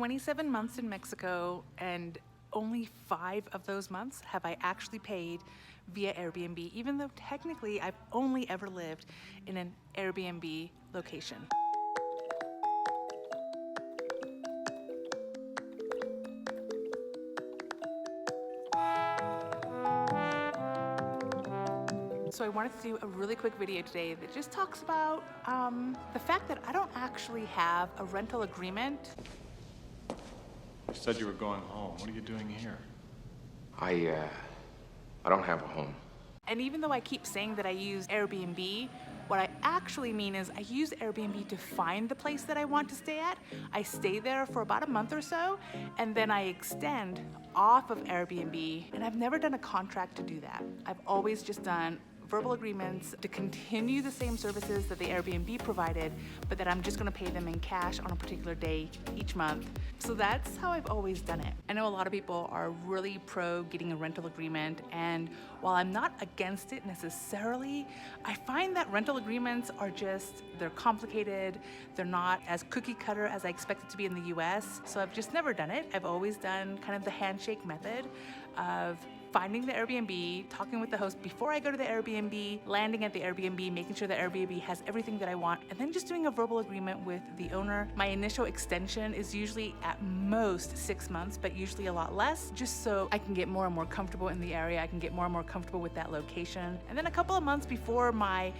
27 months in Mexico, and only 5 of those months have I actually paid via Airbnb, even though technically I've only ever lived in an Airbnb location. So I wanted to do a really quick video today that just talks about the fact that I don't actually have a rental agreement. You said you were going home. What are you doing here? I don't have a home. And even though I keep saying that I use Airbnb, what I actually mean is I use Airbnb to find the place that I want to stay at. I stay there for about a month or so, and then I extend off of Airbnb, and I've never done a contract to do that. I've always just done verbal agreements to continue the same services that the Airbnb provided, but that I'm just gonna pay them in cash on a particular day each month. So that's how I've always done it. I know a lot of people are really pro getting a rental agreement, and while I'm not against it necessarily, I find that rental agreements are they're complicated, they're not as cookie cutter as I expect it to be in the US, so I've just never done it. I've always done kind of the handshake method of finding the Airbnb, talking with the host before I go to the Airbnb, landing at the Airbnb, making sure the Airbnb has everything that I want, and then just doing a verbal agreement with the owner. My initial extension is usually at most 6 months, but usually a lot less, just so I can get more and more comfortable in the area, I can get more and more comfortable with that location. And then a couple of months before my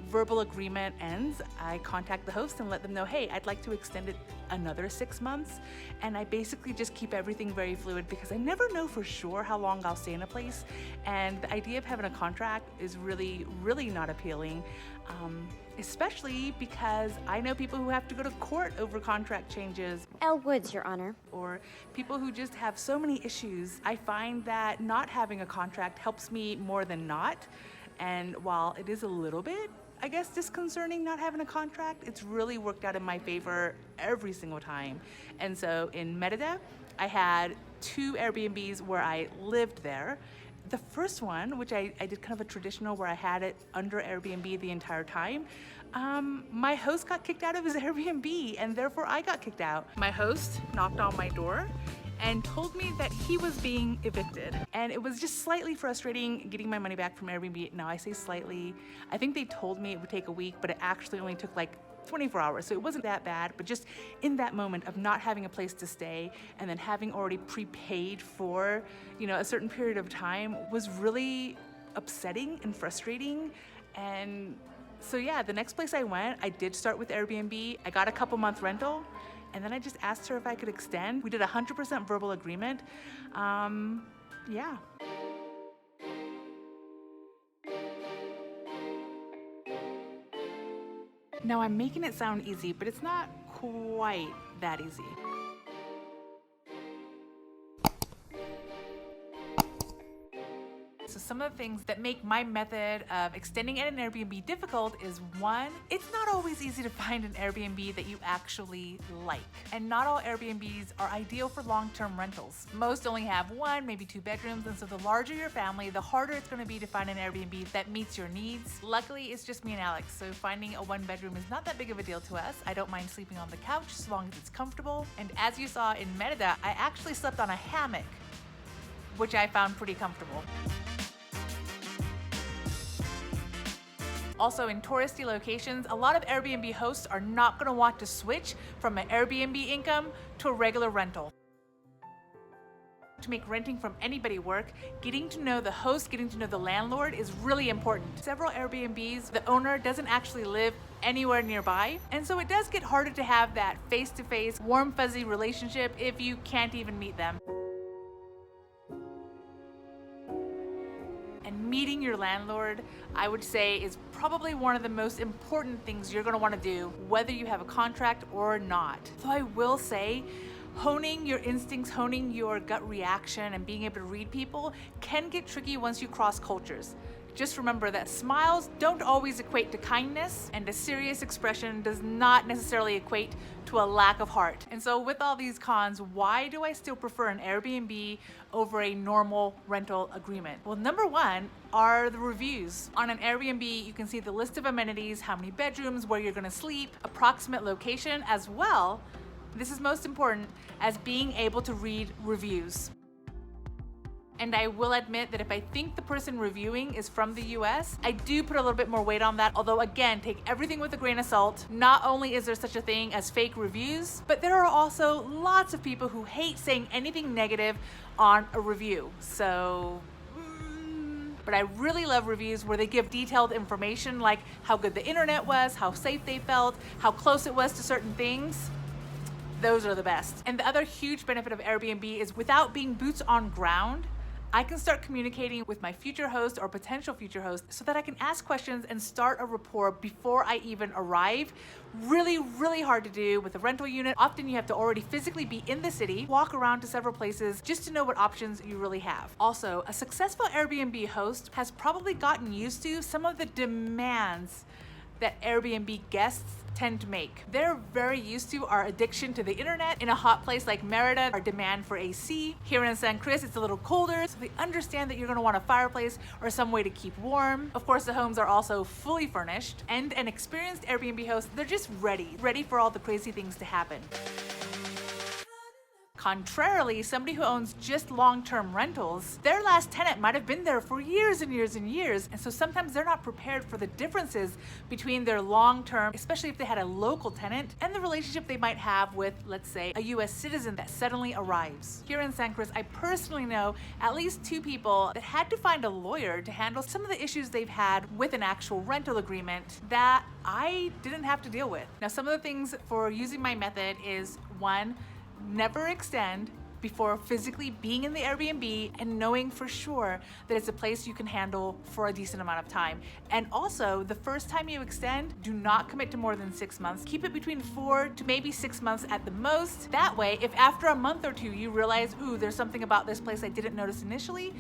verbal agreement ends, I contact the host and let them know, hey, I'd like to extend it another 6 months. And I basically just keep everything very fluid because I never know for sure how long I'll stay in a place. And the idea of having a contract is really, really not appealing, especially because I know people who have to go to court over contract changes. Elle Woods, Your Honor. Or people who just have so many issues. I find that not having a contract helps me more than not. And while it is a little bit, I guess, disconcerting not having a contract, it's really worked out in my favor every single time. And so in Merida, I had 2 Airbnbs where I lived there. The first one, which I did kind of a traditional where I had it under Airbnb the entire time, my host got kicked out of his Airbnb, and therefore I got kicked out. My host knocked on my door and told me that he was being evicted. And it was just slightly frustrating getting my money back from Airbnb. Now I say slightly, I think they told me it would take a week, but it actually only took like 24 hours, so it wasn't that bad. But just in that moment of not having a place to stay and then having already prepaid for a certain period of time was really upsetting and frustrating. And so yeah, the next place I went, I did start with Airbnb. I got a couple month rental, and then I just asked her if I could extend. We did a 100% verbal agreement. Yeah. Now I'm making it sound easy, but it's not quite that easy. So some of the things that make my method of extending at an Airbnb difficult is, 1, it's not always easy to find an Airbnb that you actually like. And not all Airbnbs are ideal for long-term rentals. Most only have 1, maybe 2 bedrooms, and so the larger your family, the harder it's gonna be to find an Airbnb that meets your needs. Luckily, it's just me and Alex, so finding a 1-bedroom is not that big of a deal to us. I don't mind sleeping on the couch as long as it's comfortable. And as you saw in Merida, I actually slept on a hammock, which I found pretty comfortable. Also, in touristy locations, a lot of Airbnb hosts are not gonna want to switch from an Airbnb income to a regular rental. To make renting from anybody work, getting to know the host, getting to know the landlord is really important. Several Airbnbs, the owner doesn't actually live anywhere nearby, and so it does get harder to have that face-to-face, warm, fuzzy relationship if you can't even meet them. And meeting your landlord, I would say, is probably one of the most important things you're gonna wanna do, whether you have a contract or not. So I will say, honing your instincts, honing your gut reaction, and being able to read people can get tricky once you cross cultures. Just remember that smiles don't always equate to kindness, and a serious expression does not necessarily equate to a lack of heart. And so with all these cons, why do I still prefer an Airbnb over a normal rental agreement? Well, number 1 are the reviews. On an Airbnb, you can see the list of amenities, how many bedrooms, where you're gonna sleep, approximate location, as well this is most important, as being able to read reviews. And I will admit that if I think the person reviewing is from the US, I do put a little bit more weight on that. Although again, take everything with a grain of salt. Not only is there such a thing as fake reviews, but there are also lots of people who hate saying anything negative on a review. So, but I really love reviews where they give detailed information like how good the internet was, how safe they felt, how close it was to certain things. Those are the best. And the other huge benefit of Airbnb is without being boots on ground, I can start communicating with my future host or potential future host so that I can ask questions and start a rapport before I even arrive. Really, really hard to do with a rental unit. Often you have to already physically be in the city, walk around to several places just to know what options you really have. Also, a successful Airbnb host has probably gotten used to some of the demands that Airbnb guests tend to make. They're very used to our addiction to the internet. In a hot place like Merida, our demand for AC. Here in San Cruz, it's a little colder, so they understand that you're gonna want a fireplace or some way to keep warm. Of course, the homes are also fully furnished, and an experienced Airbnb host, they're just ready for all the crazy things to happen. Contrarily, somebody who owns just long-term rentals, their last tenant might have been there for years and years and years, and so sometimes they're not prepared for the differences between their long-term, especially if they had a local tenant, and the relationship they might have with, let's say, a US citizen that suddenly arrives. Here in San Cruz, I personally know at least 2 people that had to find a lawyer to handle some of the issues they've had with an actual rental agreement that I didn't have to deal with. Now, some of the things for using my method is 1, never extend before physically being in the Airbnb and knowing for sure that it's a place you can handle for a decent amount of time. And also, the first time you extend, do not commit to more than 6 months. Keep it between 4 to maybe 6 months at the most. That way, if after a month or 2 you realize, ooh, there's something about this place I didn't notice initially,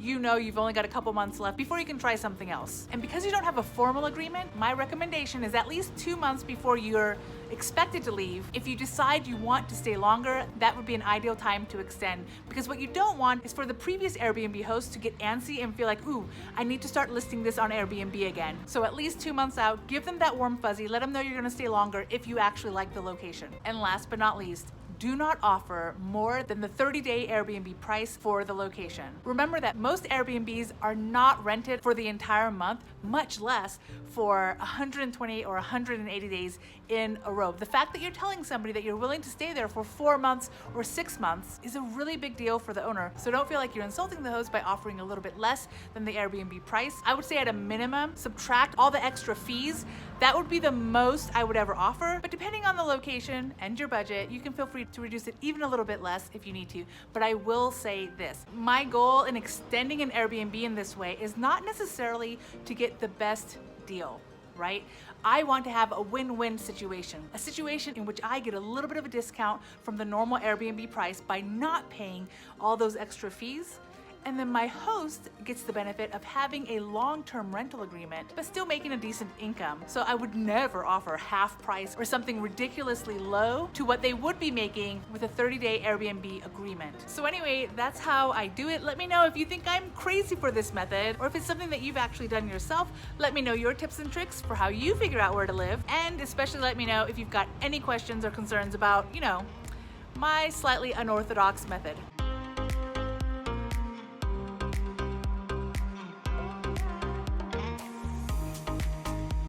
you know you've only got a couple months left before you can try something else. And because you don't have a formal agreement, my recommendation is at least 2 months before you're expected to leave. If you decide you want to stay longer, that would be an ideal time to extend. Because what you don't want is for the previous Airbnb host to get antsy and feel like, ooh, I need to start listing this on Airbnb again. So at least 2 months out, give them that warm fuzzy, let them know you're gonna stay longer if you actually like the location. And last but not least, do not offer more than the 30-day Airbnb price for the location. Remember that most Airbnbs are not rented for the entire month, much less for 120 or 180 days in a row. The fact that you're telling somebody that you're willing to stay there for 4 months or 6 months is a really big deal for the owner. So don't feel like you're insulting the host by offering a little bit less than the Airbnb price. I would say at a minimum, subtract all the extra fees. That would be the most I would ever offer. But depending on the location and your budget, you can feel free to reduce it even a little bit less if you need to. But I will say this, my goal in extending an Airbnb in this way is not necessarily to get the best deal, right? I want to have a win-win situation, a situation in which I get a little bit of a discount from the normal Airbnb price by not paying all those extra fees. And then my host gets the benefit of having a long-term rental agreement, but still making a decent income. So I would never offer half price or something ridiculously low to what they would be making with a 30-day Airbnb agreement. So anyway, that's how I do it. Let me know if you think I'm crazy for this method, or if it's something that you've actually done yourself. Let me know your tips and tricks for how you figure out where to live. And especially let me know if you've got any questions or concerns about, my slightly unorthodox method.